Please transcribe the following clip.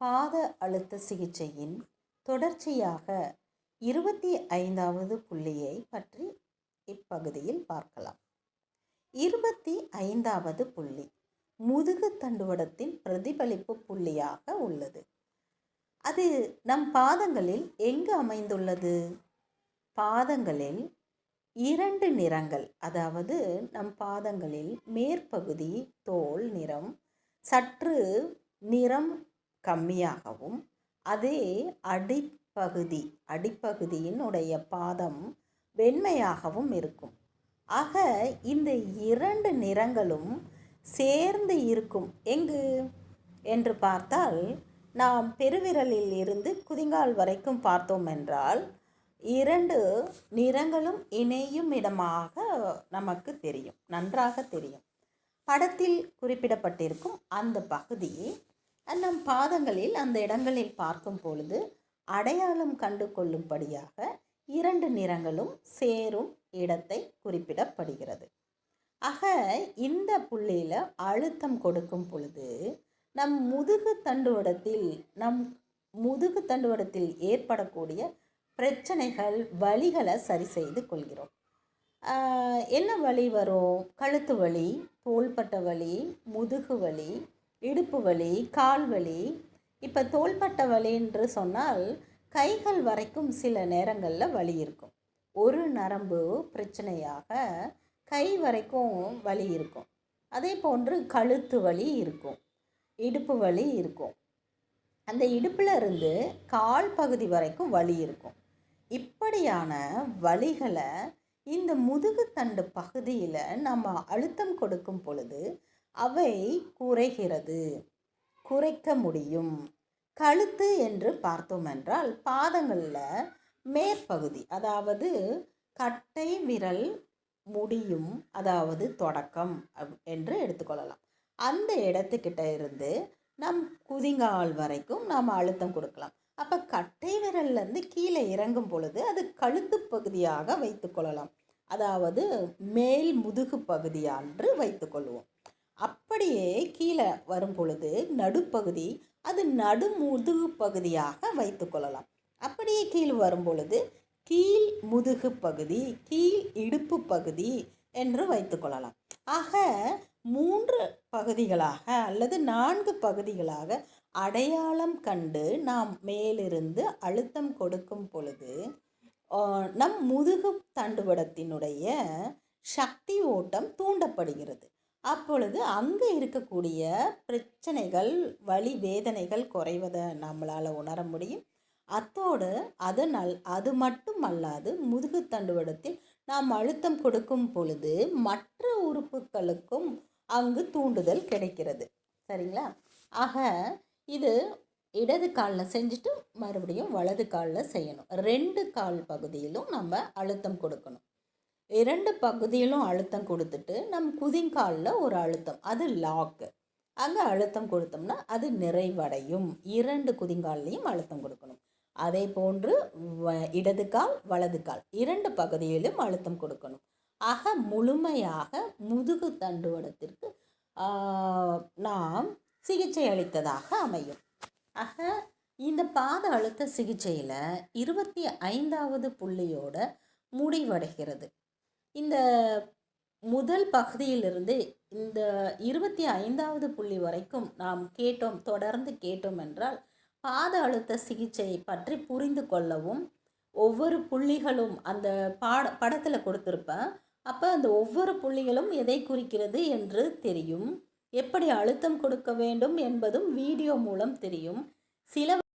பாத அழுத்த சிகிச்சையின் தொடர்ச்சியாக 25வது புள்ளியை பற்றி இப்பகுதியில் பார்க்கலாம். 25வது புள்ளி முதுகு தண்டுவடத்தின் பிரதிபலிப்பு புள்ளியாக உள்ளது. அது நம் பாதங்களில் எங்கு அமைந்துள்ளது? பாதங்களில் 2 நிறங்கள், அதாவது நம் பாதங்களில் மேற்பகுதி தோல் நிறம் சற்று நிறம் கம்மியாகவும், அதே அடிப்பகுதியினுடைய பாதம் வெண்மையாகவும் இருக்கும். ஆக இந்த 2 நிறங்களும் சேர்ந்து இருக்கும் எங்கு என்று பார்த்தால், நாம் பெருவிரலில் இருந்து குதிங்கால் வரைக்கும் பார்த்தோம் என்றால் 2 நிறங்களும் இணையும் இடமாக நமக்கு தெரியும், நன்றாக தெரியும். படத்தில் குறிப்பிடப்பட்டிருக்கும் அந்த பகுதி நம் பாதங்களில் அந்த இடங்களில் பார்க்கும் பொழுது அடையாளம் கண்டு கொள்ளும்படியாக 2 நிறங்களும் சேரும் இடத்தை குறிப்பிடப்படுகிறது. ஆக இந்த புள்ளியில் அழுத்தம் கொடுக்கும் பொழுது நம் முதுகு தண்டுவடத்தில் ஏற்படக்கூடிய பிரச்சனைகள், வலிகளை சரி செய்து கொள்கிறோம். என்ன வலி வரும்? கழுத்து வலி, தோள்பட்ட வலி, முதுகு வலி, இடுப்பு வலி, கால் வலி. இப்போ தோள்பட்ட வலி என்று சொன்னால் கைகள் வரைக்கும் சில நேரங்களில் வலி இருக்கும். ஒரு நரம்பு பிரச்சனையாக கை வரைக்கும் வலி இருக்கும். அதே போன்று கழுத்து வலி இருக்கும், இடுப்பு வலி இருக்கும், அந்த இடுப்பில் இருந்து கால் பகுதி வரைக்கும் வலி இருக்கும். இப்படியான வலிகளை இந்த முதுகு தண்டு பகுதியில் நம்ம அழுத்தம் கொடுக்கும் பொழுது அவை குறைக்க முடியும். கழுத்து என்று பார்த்தோம் என்றால் பாதங்களில் மேற்பகுதி, அதாவது கட்டை விரல் முடியும், அதாவது தொடக்கம் என்று எடுத்துக்கொள்ளலாம். அந்த இடத்துக்கிட்ட இருந்து நம் குதிங்கால் வரைக்கும் நாம் அழுத்தம் கொடுக்கலாம். அப்போ கட்டை விரல்லேருந்து கீழே இறங்கும் பொழுது அது கழுத்து பகுதியாக வைத்துக்கொள்ளலாம், அதாவது மேல் முதுகு பகுதியான்று வைத்துக்கொள்வோம். அப்படியே கீழே வரும் பொழுது நடுப்பகுதி அது நடுமுதுகு பகுதியாக வைத்துக்கொள்ளலாம். அப்படியே கீழ் வரும் பொழுது கீழ் முதுகு பகுதி, கீழ் இடுப்பு பகுதி என்று வைத்துக்கொள்ளலாம். ஆக 3 பகுதிகளாக அல்லது 4 பகுதிகளாக அடையாளம் கண்டு நாம் மேலிருந்து அழுத்தம் கொடுக்கும் பொழுது நம் முதுகு தண்டுவடத்தினுடைய சக்தி ஓட்டம் தூண்டப்படுகிறது. அப்பொழுது அங்கே இருக்கக்கூடிய பிரச்சனைகள், வலி, வேதனைகள் குறைவதை நம்மளால் உணர முடியும். அத்தோடு அது மட்டும் அல்லாது முதுகு தண்டுவடத்தில் நாம் அழுத்தம் கொடுக்கும் பொழுது மற்ற உறுப்புகளுக்கும் அங்கு தூண்டுதல் கிடைக்கிறது. சரிங்களா? ஆக இது இடது காலில் செஞ்சுட்டு மறுபடியும் வலது காலில் செய்யணும். 2 கால் பகுதியிலும் நம்ம அழுத்தம் கொடுக்கணும். 2 பகுதியிலும் அழுத்தம் கொடுத்துட்டு நம் குதிங்காலில் ஒரு அழுத்தம், அது லாக்கு. அங்கே அழுத்தம் கொடுத்தோம்னா அது நிறைவடையும். 2 குதிங்கால்லையும் அழுத்தம் கொடுக்கணும். அதே போன்று இடது கால், வலது கால் 2 பகுதியிலும் அழுத்தம் கொடுக்கணும். ஆக முழுமையாக முதுகு தண்டுவடத்திற்கு நாம் சிகிச்சை அளித்ததாக அமையும். ஆக இந்த பாத அழுத்த சிகிச்சையில் 25வது புள்ளியோட முடிவடைகிறது. இந்த முதல் பகுதியிலிருந்து இந்த 25வது புள்ளி வரைக்கும் நாம் தொடர்ந்து கேட்டோம் என்றால் பாத அழுத்த சிகிச்சை பற்றி புரிந்து கொள்ளவும், ஒவ்வொரு புள்ளிகளும் அந்த படத்தில் கொடுத்துருப்பேன். அப்போ அந்த ஒவ்வொரு புள்ளிகளும் எதை குறிக்கிறது என்று தெரியும். எப்படி அழுத்தம் கொடுக்க வேண்டும் என்பதும் வீடியோ மூலம் தெரியும். சில